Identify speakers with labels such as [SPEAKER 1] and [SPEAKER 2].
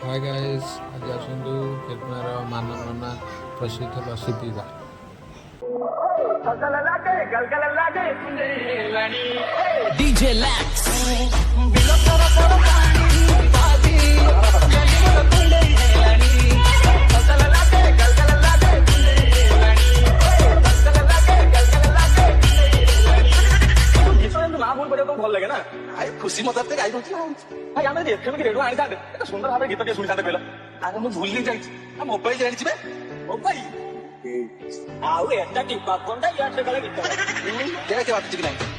[SPEAKER 1] Hi guys, आज आसतु केतनार मानमना प्रसिद्ध लस्सी पीवा।
[SPEAKER 2] DJ Lax.
[SPEAKER 3] ଭଲ ଲାଗେ ନା ଭାଇ ଖୁସି ମତେ ଗାଇ ଦଉଛି ଭାଇ ଆମେ ଏଫଏମ୍ ରେଡିଓ ଆଣିଥାନ୍ତେ ଏତେ ସୁନ୍ଦର ଭାବରେ ଗୀତ ଟିକେ ଶୁଣିଥାନ୍ତେ କହିଲ ଆରେ ମୁଁ ଭୁଲି ଯାଇଛି ମୋବାଇଲ ଜାଣିଛି ବେ ମୋବାଇଲ ଆଉ ଏଟା ଟିପା ଫୋନଟା ୟାର ସେ ଗୀତ ଦେଖେ ବାଟୁଛି କି ନାହିଁ